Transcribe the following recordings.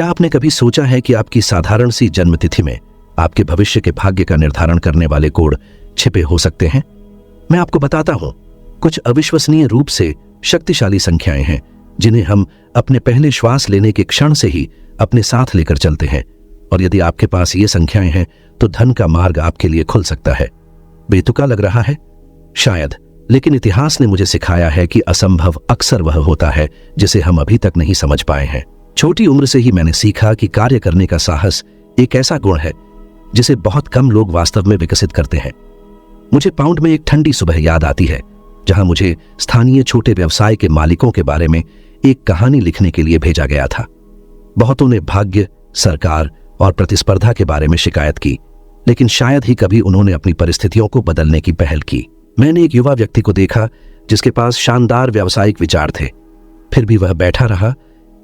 क्या आपने कभी सोचा है कि आपकी साधारण सी जन्मतिथि में आपके भविष्य के भाग्य का निर्धारण करने वाले कोड छिपे हो सकते हैं? मैं आपको बताता हूं, कुछ अविश्वसनीय रूप से शक्तिशाली संख्याएं हैं जिन्हें हम अपने पहले श्वास लेने के क्षण से ही अपने साथ लेकर चलते हैं। और यदि आपके पास ये संख्याएं हैं तो धन का मार्ग आपके लिए खुल सकता है। बेतुका लग रहा है शायद, लेकिन इतिहास ने मुझे सिखाया है कि असंभव अक्सर वह होता है जिसे हम अभी तक नहीं समझ पाए हैं। छोटी उम्र से ही मैंने सीखा कि कार्य करने का साहस एक ऐसा गुण है जिसे बहुत कम लोग वास्तव में विकसित करते हैं। मुझे पाउंड में एक ठंडी सुबह याद आती है जहां मुझे स्थानीय छोटे व्यवसाय के मालिकों के बारे में एक कहानी लिखने के लिए भेजा गया था। बहुतों ने भाग्य, सरकार और प्रतिस्पर्धा के बारे में शिकायत की, लेकिन शायद ही कभी उन्होंने अपनी परिस्थितियों को बदलने की पहल की। मैंने एक युवा व्यक्ति को देखा जिसके पास शानदार व्यावसायिक विचार थे, फिर भी वह बैठा रहा,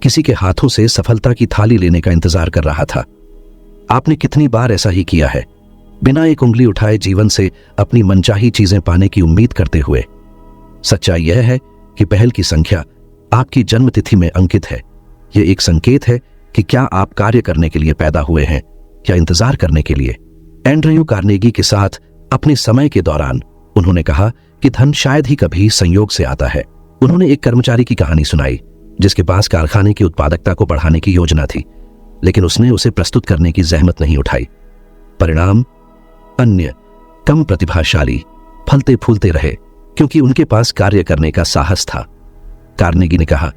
किसी के हाथों से सफलता की थाली लेने का इंतजार कर रहा था। आपने कितनी बार ऐसा ही किया है, बिना एक उंगली उठाए जीवन से अपनी मनचाही चीजें पाने की उम्मीद करते हुए? सच्चाई यह है कि पहल की संख्या आपकी जन्मतिथि में अंकित है। यह एक संकेत है कि क्या आप कार्य करने के लिए पैदा हुए हैं या इंतजार करने के लिए। एंड्रयू कार्नेगी के साथ अपने समय के दौरान उन्होंने कहा कि धन शायद ही कभी संयोग से आता है। उन्होंने एक कर्मचारी की कहानी सुनाई जिसके पास कारखाने की उत्पादकता को बढ़ाने की योजना थी, लेकिन उसने उसे प्रस्तुत करने की जहमत नहीं उठाई। परिणाम, अन्य कम प्रतिभाशाली फलते फूलते रहे क्योंकि उनके पास कार्य करने का साहस था। कार्नेगी ने कहा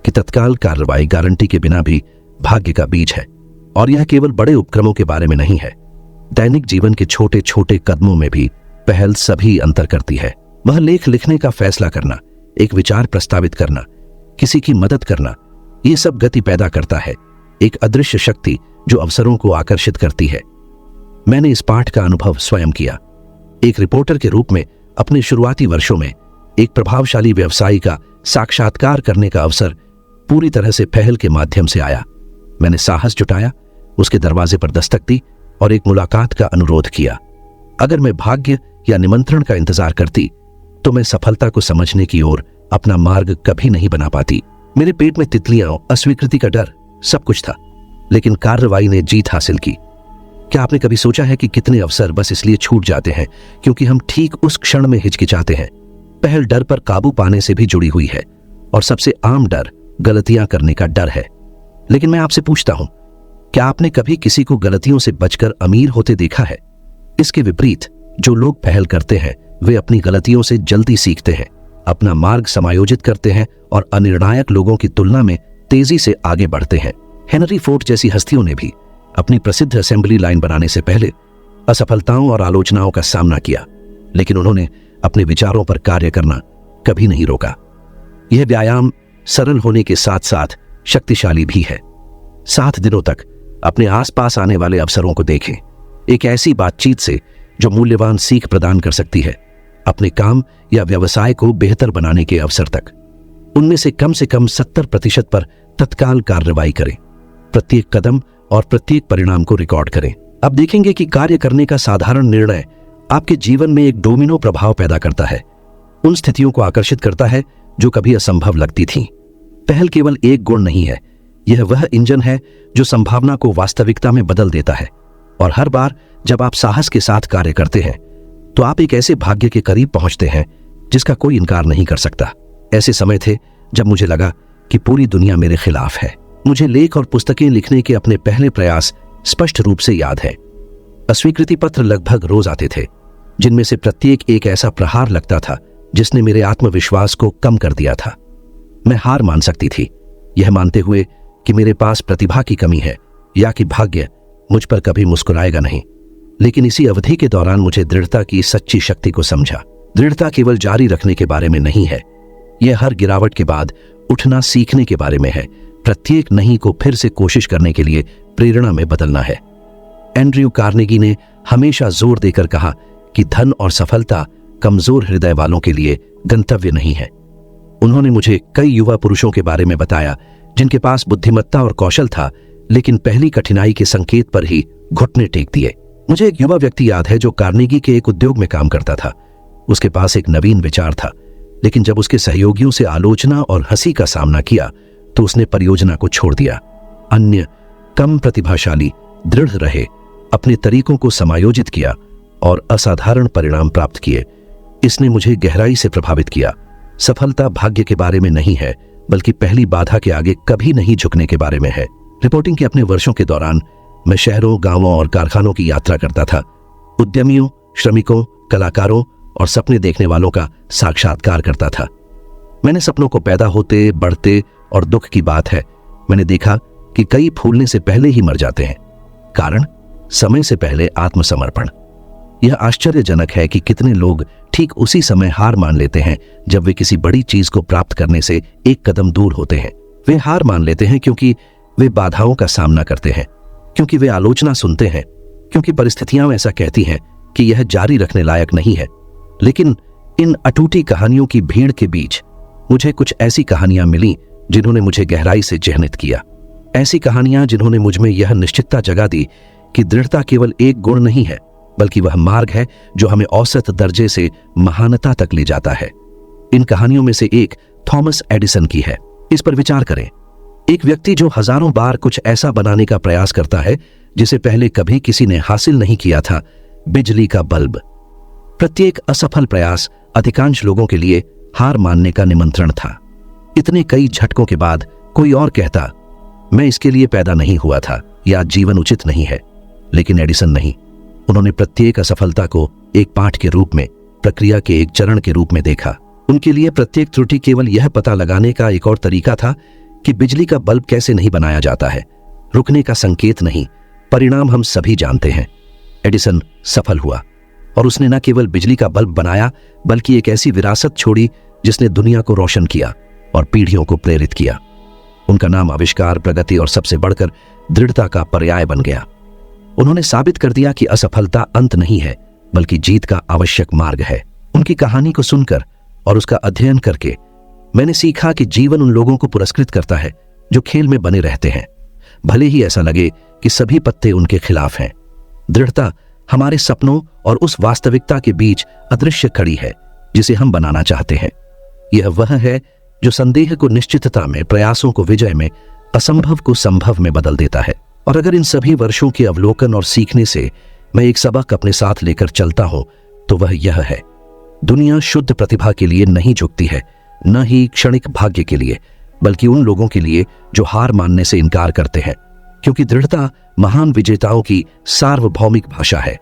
कि तत्काल कार्रवाई गारंटी के बिना भी भाग्य का बीज है, और यह केवल बड़े उपक्रमों के बारे में नहीं है। दैनिक जीवन के छोटे छोटे कदमों में भी पहल सभी अंतर करती है। वह लेख लिखने का फैसला करना, एक विचार प्रस्तावित करना, किसी की मदद करना, ये सब गति पैदा करता है, एक अदृश्य शक्ति जो अवसरों को आकर्षित करती है। मैंने इस पाठ का अनुभव स्वयं किया। एक रिपोर्टर के रूप में अपने शुरुआती वर्षों में एक प्रभावशाली व्यवसायी का साक्षात्कार करने का अवसर पूरी तरह से पहल के माध्यम से आया। मैंने साहस जुटाया, उसके दरवाजे पर दस्तक दी और एक मुलाकात का अनुरोध किया। अगर मैं भाग्य या निमंत्रण का इंतजार करती तो मैं सफलता को समझने की ओर अपना मार्ग कभी नहीं बना पाती। मेरे पेट में तितलियां, अस्वीकृति का डर, सब कुछ था, लेकिन कार्रवाई ने जीत हासिल की। क्या आपने कभी सोचा है कि कितने अवसर बस इसलिए छूट जाते हैं क्योंकि हम ठीक उस क्षण में हिचकिचाते हैं? पहल डर पर काबू पाने से भी जुड़ी हुई है, और सबसे आम डर गलतियां करने का डर है। लेकिन मैं आपसे पूछता हूं, क्या आपने कभी किसी को गलतियों से बचकर अमीर होते देखा है? इसके विपरीत, जो लोग पहल करते हैं वे अपनी गलतियों से जल्दी सीखते हैं, अपना मार्ग समायोजित करते हैं और अनिर्णायक लोगों की तुलना में तेजी से आगे बढ़ते हैं। हेनरी फोर्ड जैसी हस्तियों ने भी अपनी प्रसिद्ध असेंबली लाइन बनाने से पहले असफलताओं और आलोचनाओं का सामना किया, लेकिन उन्होंने अपने विचारों पर कार्य करना कभी नहीं रोका। यह व्यायाम सरल होने के साथ साथ शक्तिशाली भी है। 7 दिनों तक अपने आसपास आने वाले अवसरों को देखें, एक ऐसी बातचीत से जो मूल्यवान सीख प्रदान कर सकती है, अपने काम या व्यवसाय को बेहतर बनाने के अवसर तक। उनमें से कम 70% पर तत्काल कार्रवाई करें, प्रत्येक कदम और प्रत्येक परिणाम को रिकॉर्ड करें। अब देखेंगे कि कार्य करने का साधारण निर्णय आपके जीवन में एक डोमिनो प्रभाव पैदा करता है, उन स्थितियों को आकर्षित करता है जो कभी असंभव लगती थीं। पहल केवल एक गुण नहीं है, यह वह इंजन है जो संभावना को वास्तविकता में बदल देता है। और हर बार जब आप साहस के साथ कार्य करते हैं तो आप एक ऐसे भाग्य के करीब पहुंचते हैं जिसका कोई इनकार नहीं कर सकता। ऐसे समय थे जब मुझे लगा कि पूरी दुनिया मेरे खिलाफ है। मुझे लेख और पुस्तकें लिखने के अपने पहले प्रयास स्पष्ट रूप से याद है। अस्वीकृति पत्र लगभग रोज आते थे, जिनमें से प्रत्येक एक ऐसा प्रहार लगता था जिसने मेरे आत्मविश्वास को कम कर दिया था। मैं हार मान सकती थी, यह मानते हुए कि मेरे पास प्रतिभा की कमी है या कि भाग्य मुझ पर कभी मुस्कुराएगा नहीं। लेकिन इसी अवधि के दौरान मुझे दृढ़ता की सच्ची शक्ति को समझा। दृढ़ता केवल जारी रखने के बारे में नहीं है, यह हर गिरावट के बाद उठना सीखने के बारे में है। प्रत्येक नहीं को फिर से कोशिश करने के लिए प्रेरणा में बदलना है। एंड्रयू कार्नेगी ने हमेशा जोर देकर कहा कि धन और सफलता कमजोर हृदय वालों के लिए गंतव्य नहीं है। उन्होंने मुझे कई युवा पुरुषों के बारे में बताया जिनके पास बुद्धिमत्ता और कौशल था, लेकिन पहली कठिनाई के संकेत पर ही घुटने टेक दिए। मुझे एक युवा व्यक्ति याद है जो कार्नेगी के एक उद्योग में काम करता था। उसके पास एक नवीन विचार था, लेकिन जब उसके सहयोगियों से आलोचना और हंसी का सामना किया तो उसने परियोजना को छोड़ दिया। अन्य कम प्रतिभाशाली, दृढ़ रहे, अपने तरीकों को समायोजित किया और असाधारण परिणाम प्राप्त किए। इसने मुझे गहराई से प्रभावित किया। सफलता भाग्य के बारे में नहीं है, बल्कि पहली बाधा के आगे कभी नहीं झुकने के बारे में है। रिपोर्टिंग के अपने वर्षों के दौरान मैं शहरों, गांवों और कारखानों की यात्रा करता था। उद्यमियों, श्रमिकों, कलाकारों और सपने देखने वालों का साक्षात्कार करता था। मैंने सपनों को पैदा होते, बढ़ते और दुख की बात है, मैंने देखा कि कई फूलने से पहले ही मर जाते हैं। कारण समय से पहले आत्मसमर्पण। यह आश्चर्यजनक है कि कितने लोग ठीक उसी समय हार मान लेते हैं जब वे किसी बड़ी चीज को प्राप्त करने से एक कदम दूर होते हैं। वे हार मान लेते हैं क्योंकि वे बाधाओं का सामना करते हैं, क्योंकि वे आलोचना सुनते हैं, क्योंकि परिस्थितियां ऐसा कहती हैं कि यह जारी रखने लायक नहीं है। लेकिन इन अटूटी कहानियों की भीड़ के बीच मुझे कुछ ऐसी कहानियां मिली जिन्होंने मुझे गहराई से चिह्नित किया। ऐसी कहानियां जिन्होंने मुझ में यह निश्चितता जगा दी कि दृढ़ता केवल एक गुण नहीं है, बल्कि वह मार्ग है जो हमें औसत दर्जे से महानता तक ले जाता है। इन कहानियों में से एक थॉमस एडिसन की है। इस पर विचार करें। एक व्यक्ति जो हजारों बार कुछ ऐसा बनाने का प्रयास करता है जिसे पहले कभी किसी ने हासिल नहीं किया था, बिजली का बल्ब। प्रत्येक असफल प्रयास अधिकांश लोगों के लिए हार मानने का निमंत्रण था। इतने कई झटकों के बाद कोई और कहता, मैं इसके लिए पैदा नहीं हुआ था या जीवन उचित नहीं है। लेकिन एडिसन नहीं। उन्होंने प्रत्येक असफलता को एक पाठ के रूप में, प्रक्रिया के एक चरण के रूप में देखा। उनके लिए प्रत्येक त्रुटि केवल यह पता लगाने का एक और तरीका था कि बिजली का बल्ब कैसे नहीं बनाया जाता है, रुकने का संकेत नहीं। परिणाम हम सभी जानते हैं। एडिसन सफल हुआ और उसने न केवल बिजली का बल्ब बनाया, बल्कि एक ऐसी विरासत छोड़ी जिसने दुनिया को रोशन किया और पीढ़ियों को प्रेरित किया। उनका नाम आविष्कार, प्रगति और सबसे बढ़कर दृढ़ता का पर्याय बन गया। उन्होंने साबित कर दिया कि असफलता अंत नहीं है, बल्कि जीत का आवश्यक मार्ग है। उनकी कहानी को सुनकर और उसका अध्ययन करके मैंने सीखा कि जीवन उन लोगों को पुरस्कृत करता है जो खेल में बने रहते हैं, भले ही ऐसा लगे कि सभी पत्ते उनके खिलाफ हैं। दृढ़ता हमारे सपनों और उस वास्तविकता के बीच अदृश्य कड़ी है जिसे हम बनाना चाहते हैं। यह वह है जो संदेह को निश्चितता में, प्रयासों को विजय में, असंभव को संभव में बदल देता है। और अगर इन सभी वर्षों के अवलोकन और सीखने से मैं एक सबक अपने साथ लेकर चलता हूं, तो वह यह है, दुनिया शुद्ध प्रतिभा के लिए नहीं झुकती है, न ही क्षणिक भाग्य के लिए, बल्कि उन लोगों के लिए जो हार मानने से इनकार करते हैं। क्योंकि दृढ़ता महान विजेताओं की सार्वभौमिक भाषा है।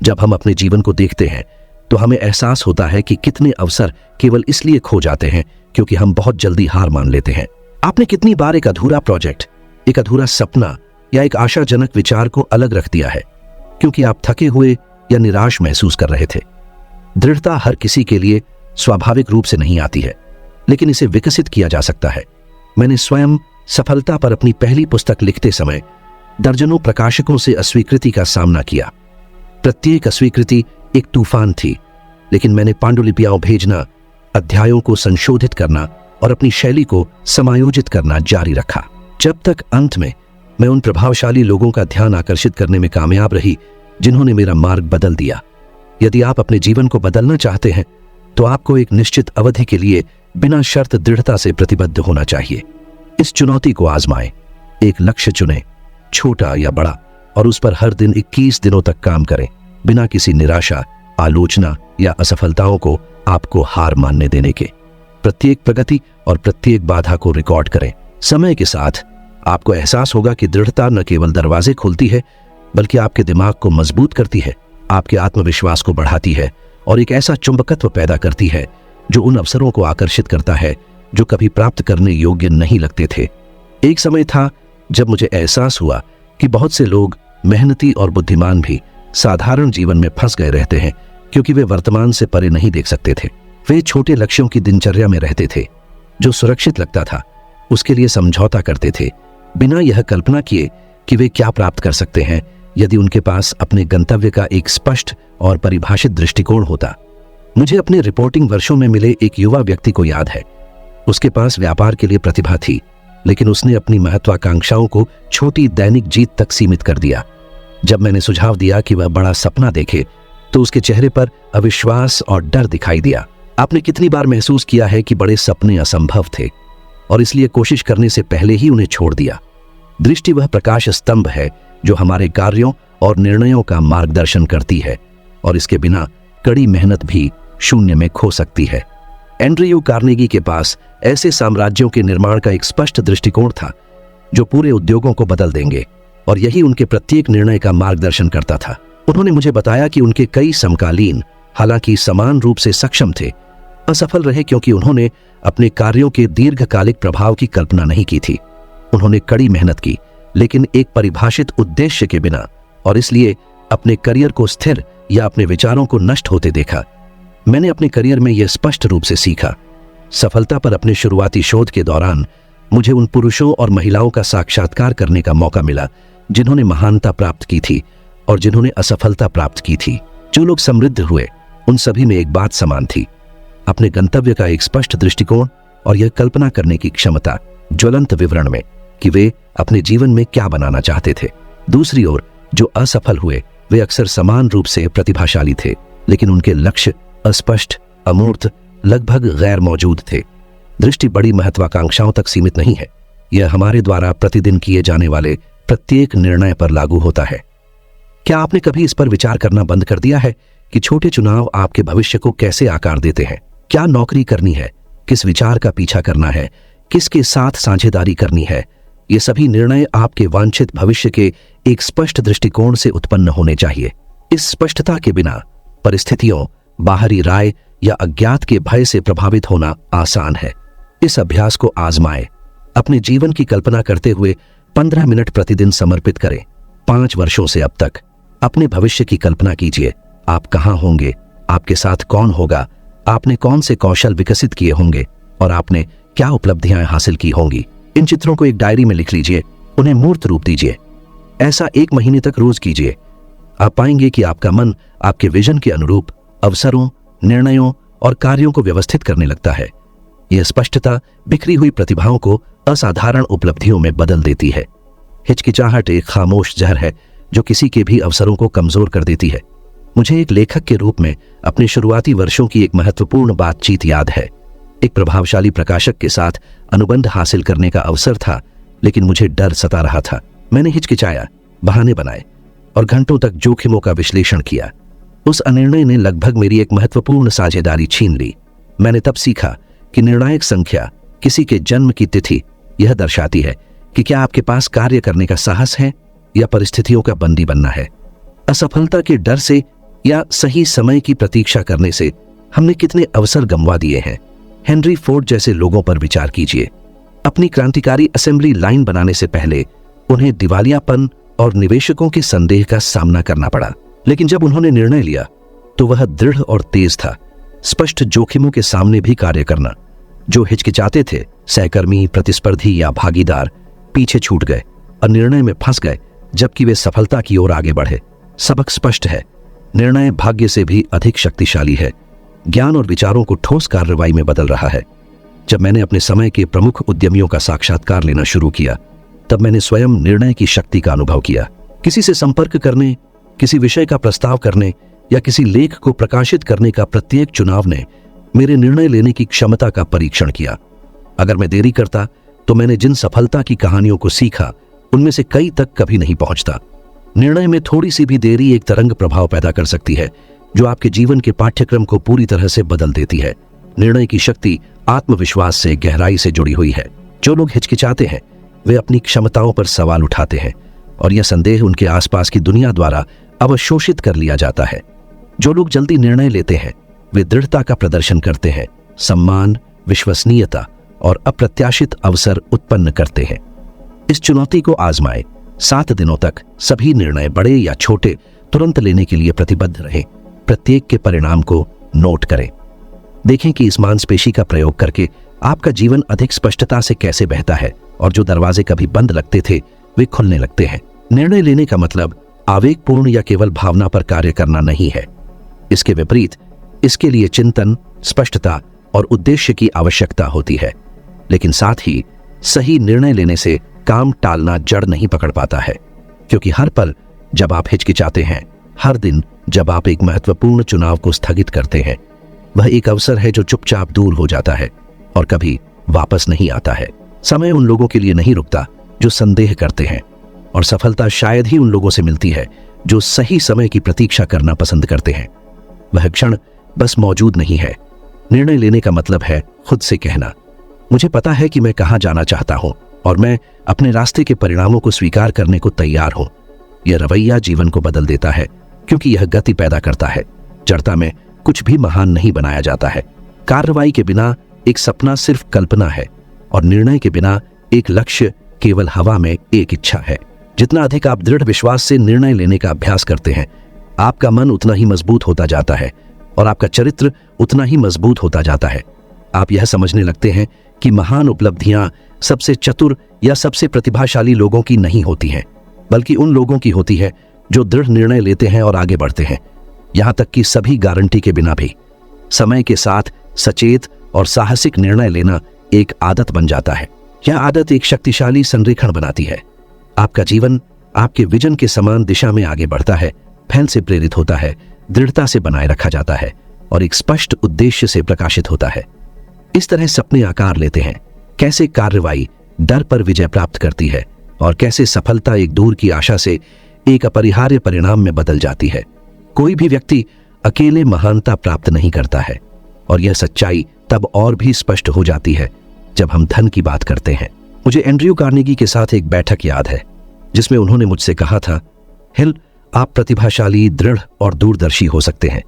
जब हम अपने जीवन को देखते हैं तो हमें एहसास होता है कि कितने अवसर केवल इसलिए खो जाते हैं क्योंकि हम बहुत जल्दी हार मान लेते हैं। आपने कितनी बार एक अधूरा प्रोजेक्ट, एक अधूरा सपना या एक आशाजनक विचार को अलग रख दिया है क्योंकि आप थके हुए या निराश महसूस कर रहे थे। दृढ़ता हर किसी के लिए स्वाभाविक रूप से नहीं आती है, लेकिन इसे विकसित किया जा सकता है। मैंने स्वयं सफलता पर अपनी पहली पुस्तक लिखते समय दर्जनों प्रकाशकों से अस्वीकृति का सामना किया। प्रत्येक अस्वीकृति एक तूफान थी, लेकिन मैंने पांडुलिपियां भेजना, अध्यायों को संशोधित करना और अपनी शैली को समायोजित करना जारी रखा, जब तक अंत में मैं उन प्रभावशाली लोगों का ध्यान आकर्षित करने में कामयाब रही जिन्होंने मेरा मार्ग बदल दिया। यदि आप अपने जीवन को बदलना चाहते हैं तो आपको एक निश्चित अवधि के लिए बिना शर्त दृढ़ता से प्रतिबद्ध होना चाहिए। इस चुनौती को आजमाएं। एक लक्ष्य चुनें, छोटा या बड़ा, और उस पर हर दिन 21 दिनों तक काम करें, बिना किसी निराशा, आलोचना या असफलताओं को आपको हार मानने देने के। प्रत्येक प्रगति और प्रत्येक बाधा को रिकॉर्ड करें। समय के साथ आपको एहसास होगा कि दृढ़ता न केवल दरवाजे खोलती है, बल्कि आपके दिमाग को मजबूत करती है, आपके आत्मविश्वास को बढ़ाती है और एक ऐसा चुंबकत्व पैदा करती है जो उन अवसरों को आकर्षित करता है जो कभी प्राप्त करने योग्य नहीं लगते थे। एक समय था जब मुझे एहसास हुआ कि बहुत से लोग, मेहनती और बुद्धिमान भी, साधारण जीवन में फंस गए रहते हैं क्योंकि वे वर्तमान से परे नहीं देख सकते थे। वे छोटे लक्ष्यों की दिनचर्या में रहते थे। जो सुरक्षित लगता था उसके लिए समझौता करते थे, बिना यह कल्पना किए कि वे क्या प्राप्त कर सकते हैं यदि उनके पास अपने गंतव्य का एक स्पष्ट और परिभाषित दृष्टिकोण होता। मुझे अपने रिपोर्टिंग वर्षों में मिले एक युवा व्यक्ति को याद है। उसके पास व्यापार के लिए प्रतिभा थी, लेकिन उसने अपनी महत्वाकांक्षाओं को छोटी दैनिक जीत तक सीमित कर दिया। जब मैंने सुझाव दिया कि वह बड़ा सपना देखे, तो उसके चेहरे पर अविश्वास और डर दिखाई दिया। आपने कितनी बार महसूस किया है कि बड़े सपने असंभव थे और इसलिए कोशिश करने से पहले ही उन्हें छोड़ दिया? दृष्टि वह प्रकाश स्तंभ है जो हमारे कार्यों और निर्णयों का मार्गदर्शन करती है, और इसके बिना कड़ी मेहनत भी शून्य में खो सकती है। एंड्रयू कार्नेगी के पास ऐसे साम्राज्यों के निर्माण का एक स्पष्ट दृष्टिकोण था जो पूरे उद्योगों को बदल देंगे, और यही उनके प्रत्येक निर्णय का मार्गदर्शन करता था। उन्होंने मुझे बताया कि उनके कई समकालीन, हालांकि समान रूप से सक्षम थे, असफल रहे क्योंकि उन्होंने अपने कार्यों के दीर्घकालिक प्रभाव की कल्पना नहीं की थी। उन्होंने कड़ी मेहनत की, लेकिन एक परिभाषित उद्देश्य के बिना, और इसलिए अपने करियर को स्थिर या अपने विचारों को नष्ट होते देखा। मैंने अपने करियर में यह स्पष्ट रूप से सीखा। सफलता पर अपने शुरुआती शोध के दौरान मुझे उन पुरुषों और महिलाओं का साक्षात्कार करने का मौका मिला जिन्होंने महानता प्राप्त की थी और जिन्होंने असफलता प्राप्त की थी। जो लोग समृद्ध हुए, उन सभी में एक बात समान थी, अपने गंतव्य का एक स्पष्ट दृष्टिकोण और यह कल्पना करने की क्षमता ज्वलंत विवरण में कि वे अपने जीवन में क्या बनाना चाहते थे। दूसरी ओर जो असफल हुए, वे अक्सर समान रूप से प्रतिभाशाली थे, लेकिन उनके लक्ष्य अस्पष्ट, अमूर्त, लगभग गैर मौजूद थे। दृष्टि बड़ी महत्वाकांक्षाओं तक सीमित नहीं है, यह हमारे द्वारा प्रतिदिन किए जाने वाले प्रत्येक निर्णय पर लागू होता है। क्या आपने कभी इस पर विचार करना बंद कर दिया है कि छोटे चुनाव आपके भविष्य को कैसे आकार देते हैं? क्या नौकरी करनी है, किस विचार का पीछा करना है, किसके साथ साझेदारी करनी है, ये सभी निर्णय आपके वांछित भविष्य के एक स्पष्ट दृष्टिकोण से उत्पन्न होने चाहिए। इस स्पष्टता के बिना परिस्थितियों, बाहरी राय या अज्ञात के भय से प्रभावित होना आसान है। इस अभ्यास को आजमाएं। अपने जीवन की कल्पना करते हुए 15 मिनट प्रतिदिन समर्पित करें। 5 वर्षों से अब तक अपने भविष्य की कल्पना कीजिए। आप कहां होंगे, आपके साथ कौन होगा, आपने कौन से कौशल विकसित किए होंगे और आपने क्या उपलब्धियां हासिल की होंगी। इन चित्रों को एक डायरी में लिख लीजिए, उन्हें मूर्त रूप दीजिए। ऐसा 1 महीने तक रोज कीजिए। आप पाएंगे कि आपका मन आपके विजन के अनुरूप अवसरों, निर्णयों और कार्यों को व्यवस्थित करने लगता है। यह स्पष्टता बिखरी हुई प्रतिभाओं को असाधारण उपलब्धियों में बदल देती है। हिचकिचाहट एक खामोश जहर है जो किसी के भी अवसरों को कमजोर कर देती है। मुझे एक लेखक के रूप में अपने शुरुआती वर्षों की एक महत्वपूर्ण बातचीत याद है। एक प्रभावशाली प्रकाशक के साथ अनुबंध हासिल करने का अवसर था, लेकिन मुझे डर सता रहा था। मैंने हिचकिचाया, बहाने बनाए और घंटों तक जोखिमों का विश्लेषण किया। उस अनिर्णय ने लगभग मेरी एक महत्वपूर्ण साझेदारी छीन ली। मैंने तब सीखा कि निर्णायक संख्या किसी के जन्म की तिथि यह दर्शाती है कि क्या आपके पास कार्य करने का साहस है या परिस्थितियों का बंदी बनना है। असफलता के डर से या सही समय की प्रतीक्षा करने से हमने कितने अवसर गंवा दिए हैं। हेनरी फोर्ड जैसे लोगों पर विचार कीजिए। अपनी क्रांतिकारी असेंबली लाइन बनाने से पहले उन्हें दिवालियापन और निवेशकों के संदेह का सामना करना पड़ा, लेकिन जब उन्होंने निर्णय लिया तो वह दृढ़ और तेज था। स्पष्ट जोखिमों के सामने भी कार्य करना। जो हिचकिचाते थे, सहकर्मी, प्रतिस्पर्धी या भागीदार, पीछे छूट गए और निर्णय में फंस गए, जबकि वे सफलता की ओर आगे बढ़े। सबक स्पष्ट है, निर्णय भाग्य से भी अधिक शक्तिशाली है। ज्ञान और विचारों को ठोस कार्रवाई में बदल रहा है। जब मैंने अपने समय के प्रमुख उद्यमियों का साक्षात्कार लेना शुरू किया, तब मैंने स्वयं निर्णय की शक्ति का अनुभव किया। किसी से संपर्क करने, किसी विषय का प्रस्ताव करने या किसी लेख को प्रकाशित करने का प्रत्येक चुनाव ने मेरे निर्णय लेने की क्षमता का परीक्षण किया। अगर मैं देरी करता तो मैंने जिन सफलता की कहानियों को सीखा, उनमें से कई तक कभी नहीं पहुंचता। निर्णय में थोड़ी सी भी देरी एक तरंग प्रभाव पैदा कर सकती है जो आपके जीवन के पाठ्यक्रम को पूरी तरह से बदल देती है। निर्णय की शक्ति आत्मविश्वास से गहराई से जुड़ी हुई है। जो लोग हिचकिचाते हैं, वे अपनी क्षमताओं पर सवाल उठाते हैं और यह संदेह उनके आसपास की दुनिया द्वारा अवशोषित कर लिया जाता है। जो लोग जल्दी निर्णय लेते हैं, वे दृढ़ता का प्रदर्शन करते हैं, सम्मान, विश्वसनीयता और अप्रत्याशित अवसर उत्पन्न करते हैं। इस चुनौती को आजमाएं। 7 दिनों तक सभी निर्णय, बड़े या छोटे, तुरंत लेने के लिए प्रतिबद्ध रहें। प्रत्येक के परिणाम को नोट करें। देखें कि इस मांसपेशी का प्रयोग करके आपका जीवन अधिक स्पष्टता से कैसे बहता है और जो दरवाजे कभी बंद लगते थे, वे खुलने लगते हैं। निर्णय लेने का मतलब आवेगपूर्ण या केवल भावना पर कार्य करना नहीं है। इसके विपरीत, इसके लिए चिंतन, स्पष्टता और उद्देश्य की आवश्यकता होती है। लेकिन साथ ही सही निर्णय लेने से काम टालना जड़ नहीं पकड़ पाता है, क्योंकि हर पल जब आप हिचकिचाते हैं, हर दिन जब आप एक महत्वपूर्ण चुनाव को स्थगित करते हैं, वह एक अवसर है जो चुपचाप दूर हो जाता है और कभी वापस नहीं आता है। समय उन लोगों के लिए नहीं रुकता जो संदेह करते हैं, और सफलता शायद ही उन लोगों से मिलती है जो सही समय की प्रतीक्षा करना पसंद करते हैं। वह क्षण बस मौजूद नहीं है। निर्णय लेने का मतलब है खुद से कहना, मुझे पता है कि मैं कहां जाना चाहता हूं और मैं अपने रास्ते के परिणामों को स्वीकार करने को तैयार हूं। यह रवैया जीवन को बदल देता है, क्योंकि यह गति पैदा करता है। जड़ता में कुछ भी महान नहीं बनाया जाता है। कार्रवाई के बिना एक सपना सिर्फ कल्पना है, और निर्णय के बिना एक लक्ष्य केवल हवा में एक इच्छा है। जितना अधिक आप दृढ़ विश्वास से निर्णय लेने का अभ्यास करते हैं, आपका मन उतना ही मजबूत होता जाता है और आपका चरित्र उतना ही मजबूत होता जाता है। आप यह समझने लगते हैं कि महान उपलब्धियां सबसे चतुर या सबसे प्रतिभाशाली लोगों की नहीं होती हैं, बल्कि उन लोगों की होती है जो दृढ़ निर्णय लेते हैं और आगे बढ़ते हैं, यहां तक कि सभी गारंटी के बिना भी। समय के साथ सचेत और साहसिक निर्णय लेना एक आदत बन जाता है। यह आदत एक शक्तिशाली संरेखण बनाती है। आपका जीवन आपके विजन के समान दिशा में आगे बढ़ता है, फैल से प्रेरित होता है, दृढ़ता से बनाए रखा जाता है और एक स्पष्ट उद्देश्य से प्रकाशित होता है। इस तरह सपने आकार लेते हैं। कैसे कार्रवाई डर पर विजय प्राप्त करती है और कैसे सफलता एक दूर की आशा से एक अपरिहार्य परिणाम में बदल जाती है। कोई भी व्यक्ति अकेले महानता प्राप्त नहीं करता है, और यह सच्चाई तब और भी स्पष्ट हो जाती है जब हम धन की बात करते हैं। मुझे एंड्रयू कार्नेगी के साथ एक बैठक याद है जिसमें उन्होंने मुझसे कहा था, हिल, आप प्रतिभाशाली, दृढ़ और दूरदर्शी हो सकते हैं,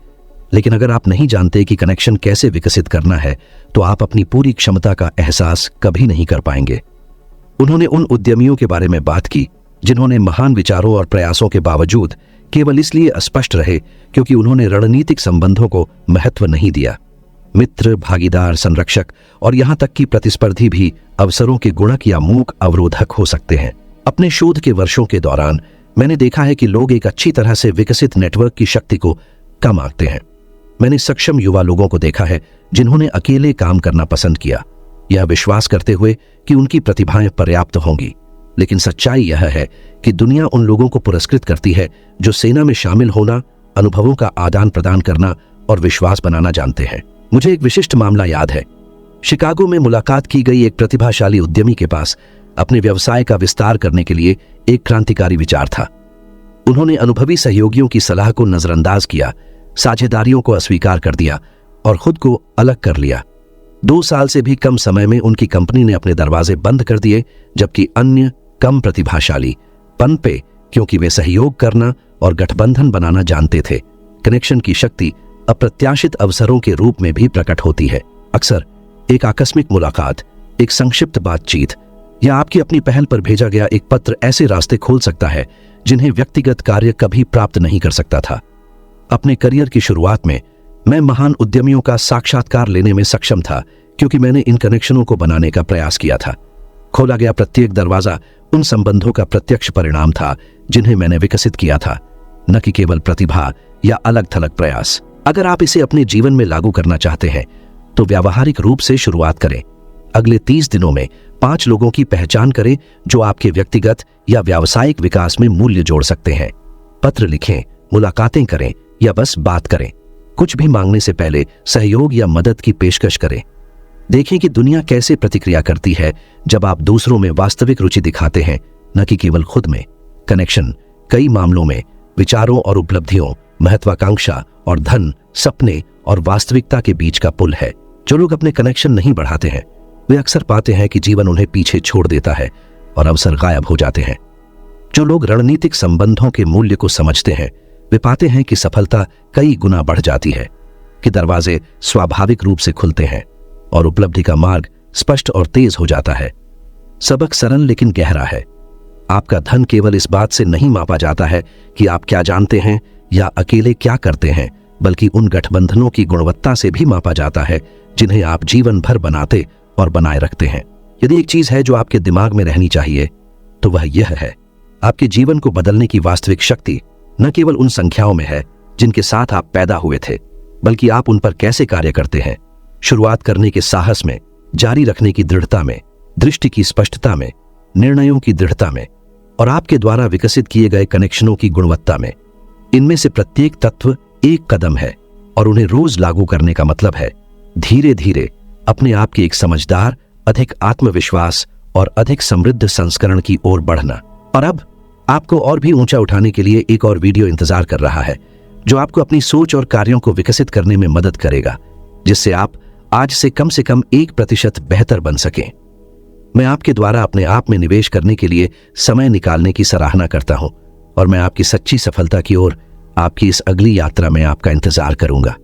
लेकिन अगर आप नहीं जानते कि कनेक्शन कैसे विकसित करना है तो आप अपनी पूरी क्षमता का एहसास कभी नहीं कर पाएंगे। उन्होंने उन उद्यमियों के बारे में बात की जिन्होंने महान विचारों और प्रयासों के बावजूद केवल इसलिए अस्पष्ट रहे क्योंकि उन्होंने रणनीतिक संबंधों को महत्व नहीं दिया। मित्र, भागीदार, संरक्षक और यहां तक कि प्रतिस्पर्धी भी अवसरों के गुणक या मूक अवरोधक हो सकते हैं। अपने शोध के वर्षों के दौरान मैंने देखा है कि लोग एक अच्छी तरह से विकसित नेटवर्क की शक्ति को कम आंकते हैं। मैंने सक्षम युवा लोगों को देखा है जिन्होंने अकेले काम करना पसंद किया, यह विश्वास करते हुए कि उनकी प्रतिभाएं पर्याप्त होंगी। लेकिन सच्चाई यह है कि दुनिया उन लोगों को पुरस्कृत करती है जो सेना में शामिल होना, अनुभवों का आदान प्रदान करना और विश्वास बनाना जानते हैं। मुझे एक विशिष्ट मामला याद है। शिकागो में मुलाकात की गई एक प्रतिभाशाली उद्यमी के पास अपने व्यवसाय का विस्तार करने के लिए एक क्रांतिकारी विचार था। उन्होंने अनुभवी सहयोगियों की सलाह को नजरअंदाज किया, साझेदारियों को अस्वीकार कर दिया और खुद को अलग कर लिया। 2 साल से भी कम समय में उनकी कंपनी ने अपने दरवाजे बंद कर दिए, जबकि अन्य कम प्रतिभाशाली पनपे क्योंकि वे सहयोग करना और गठबंधन बनाना जानते थे। कनेक्शन की शक्ति अप्रत्याशित अवसरों के रूप में भी प्रकट होती है। अक्सर एक आकस्मिक मुलाकात, एक संक्षिप्त बातचीत या आपकी अपनी पहल पर भेजा गया एक पत्र ऐसे रास्ते खोल सकता है जिन्हें व्यक्तिगत कार्य कभी प्राप्त नहीं कर सकता था। अपने करियर की शुरुआत में मैं महान उद्यमियों का साक्षात्कार लेने में सक्षम था क्योंकि मैंने इन कनेक्शनों को बनाने का प्रयास किया था। खोला गया प्रत्येक दरवाजा उन संबंधों का प्रत्यक्ष परिणाम था जिन्हें मैंने विकसित किया था, न कि केवल प्रतिभा या अलग थलग प्रयास। अगर आप इसे अपने जीवन में लागू करना चाहते हैं तो व्यावहारिक रूप से शुरुआत करें। अगले 30 दिनों में 5 लोगों की पहचान करें जो आपके व्यक्तिगत या व्यावसायिक विकास में मूल्य जोड़ सकते हैं। पत्र लिखें, मुलाकातें करें या बस बात करें। कुछ भी मांगने से पहले सहयोग या मदद की पेशकश करें। देखें कि दुनिया कैसे प्रतिक्रिया करती है जब आप दूसरों में वास्तविक रुचि दिखाते हैं, न कि केवल खुद में। कनेक्शन कई मामलों में विचारों और उपलब्धियों, महत्वाकांक्षा और धन, सपने और वास्तविकता के बीच का पुल है। जो लोग अपने कनेक्शन नहीं बढ़ाते हैं वे अक्सर पाते हैं कि जीवन उन्हें पीछे छोड़ देता है और अवसर गायब हो जाते हैं। जो लोग रणनीतिक संबंधों के मूल्य को समझते हैं वे पाते हैं कि सफलता कई गुना बढ़ जाती है, कि दरवाजे स्वाभाविक रूप से खुलते हैं और उपलब्धि का मार्ग स्पष्ट और तेज हो जाता है। सबक सरल लेकिन गहरा है। आपका धन केवल इस बात से नहीं मापा जाता है कि आप क्या जानते हैं या अकेले क्या करते हैं, बल्कि उन गठबंधनों की गुणवत्ता से भी मापा जाता है जिन्हें आप जीवन भर बनाते और बनाए रखते हैं। यदि एक चीज है जो आपके दिमाग में रहनी चाहिए तो वह यह है, आपके जीवन को बदलने की वास्तविक शक्ति न केवल उन संख्याओं में है जिनके साथ आप पैदा हुए थे, बल्कि आप उन पर कैसे कार्य करते हैं। शुरुआत करने के साहस में, जारी रखने की दृढ़ता में, दृष्टि की स्पष्टता में, निर्णयों की दृढ़ता में और आपके द्वारा विकसित किए गए कनेक्शनों की गुणवत्ता में। इनमें से प्रत्येक तत्व एक कदम है और उन्हें रोज लागू करने का मतलब है धीरे धीरे अपने आप की एक समझदार, अधिक आत्मविश्वास और अधिक समृद्ध संस्करण की ओर बढ़ना। और अब आपको और भी ऊंचा उठाने के लिए एक और वीडियो इंतजार कर रहा है, जो आपको अपनी सोच और कार्यों को विकसित करने में मदद करेगा, जिससे आप आज से कम 1% बेहतर बन सकें। मैं आपके द्वारा अपने आप में निवेश करने के लिए समय निकालने की सराहना करता हूं और मैं आपकी सच्ची सफलता की ओर आपकी इस अगली यात्रा में आपका इंतजार करूंगा।